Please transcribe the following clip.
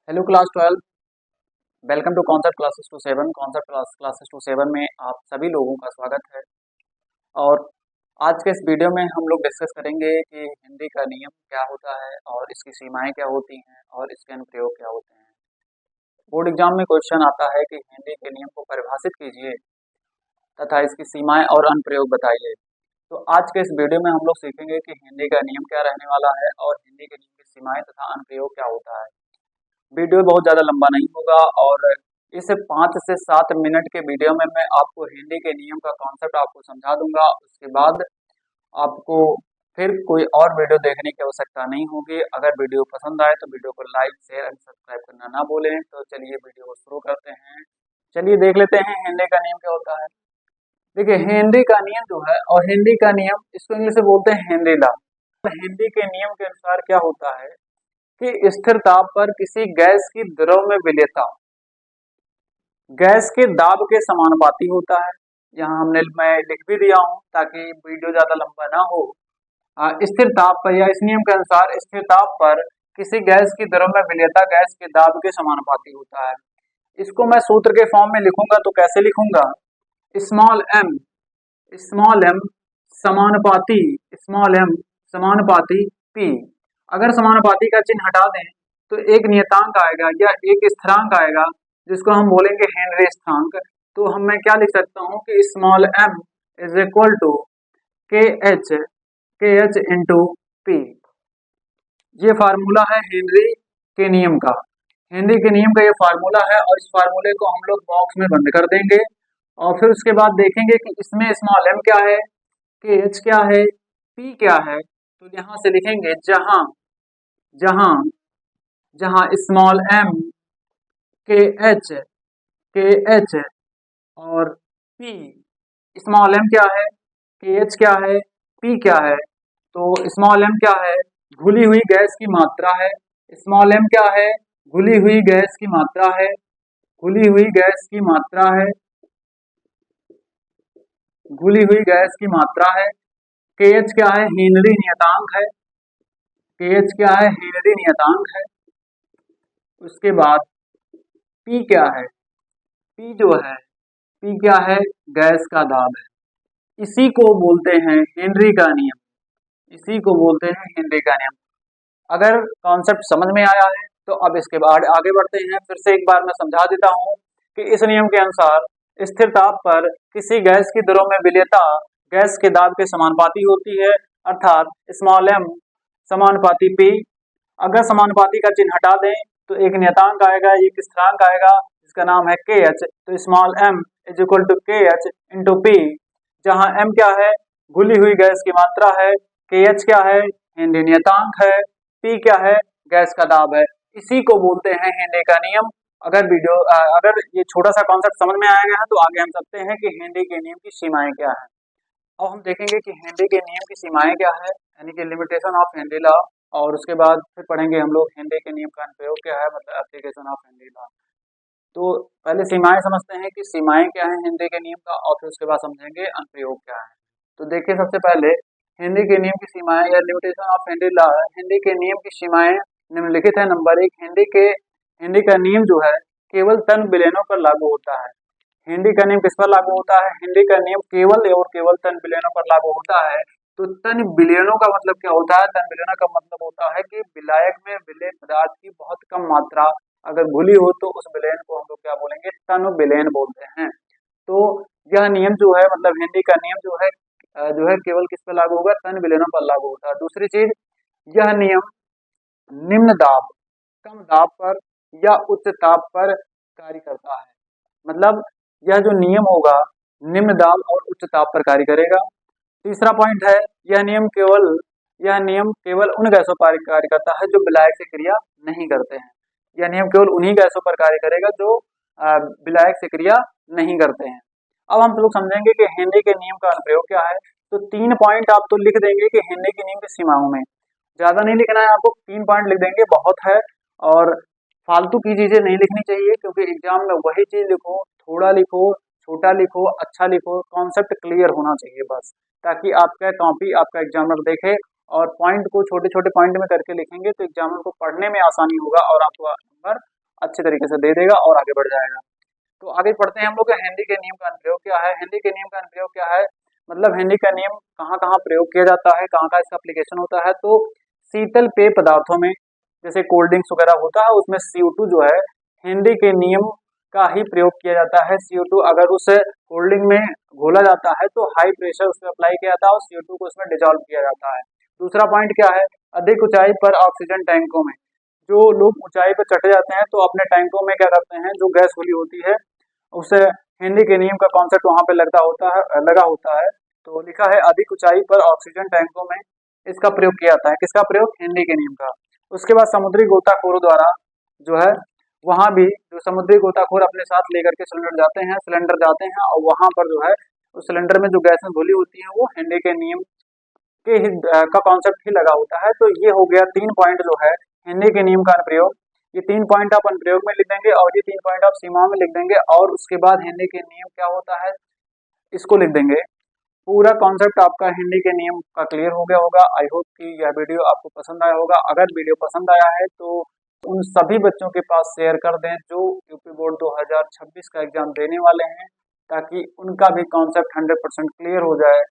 Hello class 12। Welcome to concept classes two seven. Concept classes two seven में आप सभी लोगों का स्वागत है। और आज के इस वीडियो में हम लोग डिस्कस करेंगे कि हिंदी का नियम क्या होता है और इसकी सीमाएं क्या होती हैं और इसके अनुप्रयोग क्या होते हैं। बोर्ड एग्जाम में क्वेश्चन आता है कि हिंदी के नियम को परिभाषित कीजिए तथा इसकी सीमाएं और अनुप्रयोग बताइए। तो आज के इस वीडियो में हम लोग सीखेंगे कि हिंदी का नियम क्या रहने वाला है और हिंदी के नियम की सीमाएं तथा अनुप्रयोग क्या होता है। वीडियो बहुत ज़्यादा लंबा नहीं होगा और इस 5 से 7 मिनट के वीडियो में मैं आपको हिंदी के नियम का कॉन्सेप्ट आपको समझा दूंगा। उसके बाद आपको फिर कोई और वीडियो देखने की आवश्यकता नहीं होगी। अगर वीडियो पसंद आए तो वीडियो को लाइक शेयर एंड सब्सक्राइब करना ना भूलें। तो चलिए वीडियो को शुरू करते हैं। चलिए देख लेते हैं हिंदी का नियम क्या होता है। देखिए हिंदी का नियम जो है और हिंदी का नियम इसको इंग्लिश में बोलते हैं हिंदी लॉ। हिंदी के नियम के अनुसार क्या होता है कि स्थिर ताप पर किसी गैस की द्रव में विलेयता गैस के दाब के समानुपाती होता है। यहाँ मैं लिख भी दिया हूँ ताकि वीडियो ज्यादा लंबा ना हो। स्थिर ताप पर या इस नियम के अनुसार स्थिर ताप पर किसी गैस की द्रव में विलेयता गैस के दाब के समानुपाती होता है। इसको मैं सूत्र के फॉर्म में लिखूंगा तो कैसे लिखूंगा? स्मॉल एम समानुपाती पी। अगर समानुपाती का चिन्ह हटा दें तो एक नियतांक आएगा या एक स्थिरांक आएगा जिसको हम बोलेंगे हेनरी स्थिरांक। तो हम मैं क्या लिख सकता हूँ कि small m is equal to K H into P. ये फार्मूला है हेनरी के नियम का। हेनरी के नियम का ये फार्मूला है और इस फार्मूले को हम लोग बॉक्स में बंद कर देंगे और फिर उसके बाद देखेंगे कि इसमें स्मॉल एम क्या है, के एच क्या है, पी क्या है। तो यहाँ से लिखेंगे जहां जहां जहां स्मॉल एम के एच और पी। स्मॉल एम क्या है, के एच क्या है, पी क्या है। तो स्मॉल एम क्या है, घुली हुई गैस की मात्रा है। स्मॉल एम क्या है, घुली हुई गैस की मात्रा है, घुली हुई गैस की मात्रा है, घुली हुई गैस की मात्रा है। के एच क्या है, हेनरी नियतांक है। के एच क्या है, हेनरी नियतांक है। उसके बाद पी क्या है, पी जो है, पी क्या है, गैस का दाब है। इसी को बोलते हैं हेनरी का नियम, इसी को बोलते हैं हेनरी का नियम। अगर कॉन्सेप्ट समझ में आया है तो अब इसके बाद आगे बढ़ते हैं। फिर से एक बार मैं समझा देता हूँ कि इस नियम के अनुसार स्थिर ताप पर किसी गैस की द्रव में विलेयता गैस के दाब के समानुपाती होती है, अर्थात स्मॉल एम समानुपाती पी। अगर समानुपाती का चिन्ह हटा दें तो एक नियतांक आएगा, एक स्थिरांक आएगा जिसका नाम है के एच। तो small m is equal to K H into P, जहां एम क्या है, घुली हुई गैस की मात्रा है, के एच क्या है, हेनरी नियतांक है, पी क्या है, गैस का दाब है। इसी को बोलते हैं हेनरी का नियम। अगर ये छोटा सा कॉन्सेप्ट समझ में आ गया है तो आगे हम सकते हैं कि हेनरी के नियम की सीमाएं क्या है। अब हम देखेंगे कि हेनरी के नियम की सीमाएं क्या है, यानी कि लिमिटेशन ऑफ हेनरी लॉ। और उसके बाद फिर पढ़ेंगे हम लोग हेनरी के नियम का अनुप्रयोग क्या है, मतलब एप्लीकेशन ऑफ हेनरी लॉ। तो पहले सीमाएं समझते हैं कि सीमाएं क्या है हेनरी के नियम का, और फिर उसके बाद समझेंगे अनुप्रयोग क्या है। तो देखिए सबसे पहले हेनरी के नियम की सीमाएं या limitation of Henry law. Henry के नियम की सीमाएं निम्नलिखित है। नंबर 1, हेनरी का नियम जो है केवल तन विलयनों पर लागू होता है। हेनरी का नियम किस पर लागू होता है? हेनरी का नियम केवल और केवल तन विलयनों पर लागू होता है। तो तन विलयनों का मतलब क्या होता है? तन विलयनों का मतलब होता है कि विलायक में विलय पदार्थ की बहुत कम मात्रा अगर घुली हो तो उस विलयन को हम लोग क्या बोलेंगे? तन विलयन बोलते हैं। तो यह नियम जो है, मतलब हेनरी का नियम जो है केवल किस पर लागू होगा? तन विलयनों पर लागू होता है। दूसरी चीज, यह नियम निम्न दाब, कम दाब पर या उच्च ताप पर कार्य करता है। मतलब यह जो नियम होगा निम्न दाब और उच्च ताप पर कार्य करेगा। तीसरा पॉइंट है, यह नियम केवल उन गैसों पर कार्य करता है जो विलायक से क्रिया नहीं करते हैं। यह नियम केवल उन्हीं गैसों पर कार्य करेगा जो विलायक से क्रिया नहीं करते हैं। अब हम लोग समझेंगे कि हेनरी के नियम का अनुप्रयोग क्या है। तो 3 पॉइंट आप तो लिख देंगे कि हेनरी के नियम की सीमाओं में, ज्यादा नहीं लिखना है आपको, 3 पॉइंट लिख देंगे बहुत है। और फालतू की चीजें नहीं लिखनी चाहिए क्योंकि एग्जाम में वही चीज लिखो, थोड़ा लिखो, छोटा लिखो, अच्छा लिखो, कॉन्सेप्ट क्लियर होना चाहिए बस, ताकि आपका कॉपी आपका एग्जामिनर देखे। और पॉइंट को छोटे छोटे पॉइंट में करके लिखेंगे तो एग्जामिनर को पढ़ने में आसानी होगा और आपको नंबर अच्छे तरीके से दे देगा और आगे बढ़ जाएगा। तो आगे पढ़ते हैं हम लोग हिंदी के नियम का अनुप्रयोग क्या है। हिंदी के नियम का अनुप्रयोग क्या है, मतलब हिंदी का नियम कहाँ कहाँ प्रयोग किया जाता है, कहाँ कहाँ इसका एप्लीकेशन होता है। तो शीतल पेय पदार्थों में जैसे कोल्ड ड्रिंक्स वगैरह होता है उसमें CO2 जो है हिंदी के नियम का ही प्रयोग किया जाता है। CO2 अगर उस कोल्ड ड्रिंक में घोला जाता है तो हाई प्रेशर उसमें अप्लाई किया जाता है और CO2 को उसमें डिजॉल्व किया जाता है। दूसरा पॉइंट क्या है, अधिक ऊंचाई पर ऑक्सीजन टैंकों में, जो लोग ऊंचाई पर चढ़े जाते हैं तो अपने टैंकों में क्या करते हैं, जो गैस खुली होती है उसे हिंदी के नियम का कॉन्सेप्ट वहां पे लगा होता है। तो लिखा है अधिक ऊंचाई पर ऑक्सीजन टैंकों में इसका प्रयोग किया जाता है। किसका प्रयोग, हिंदी के नियम का। उसके बाद समुद्री गोताखोरों द्वारा जो है वहां भी जो समुद्री गोताखोर अपने साथ लेकर के सिलेंडर जाते हैं और वहां पर जो है उस सिलेंडर में जो गैसें घुली होती हैं वो हिंदी के नियम के का कॉन्सेप्ट ही लगा होता है। तो ये हो गया 3 पॉइंट जो है हिंदी के नियम का अनुप्रयोग। ये 3 पॉइंट आप अनुप्रयोग में लिख देंगे और ये 3 पॉइंट आप सीमाओं में लिख देंगे और उसके बाद हिंदी के नियम क्या होता है इसको लिख देंगे। पूरा कॉन्सेप्ट आपका हिंदी के नियम का क्लियर हो गया होगा। आई होप कि यह वीडियो आपको पसंद आया होगा। अगर वीडियो पसंद आया है तो उन सभी बच्चों के पास शेयर कर दें जो यूपी बोर्ड 2026 का एग्जाम देने वाले हैं, ताकि उनका भी कॉन्सेप्ट 100% क्लियर हो जाए।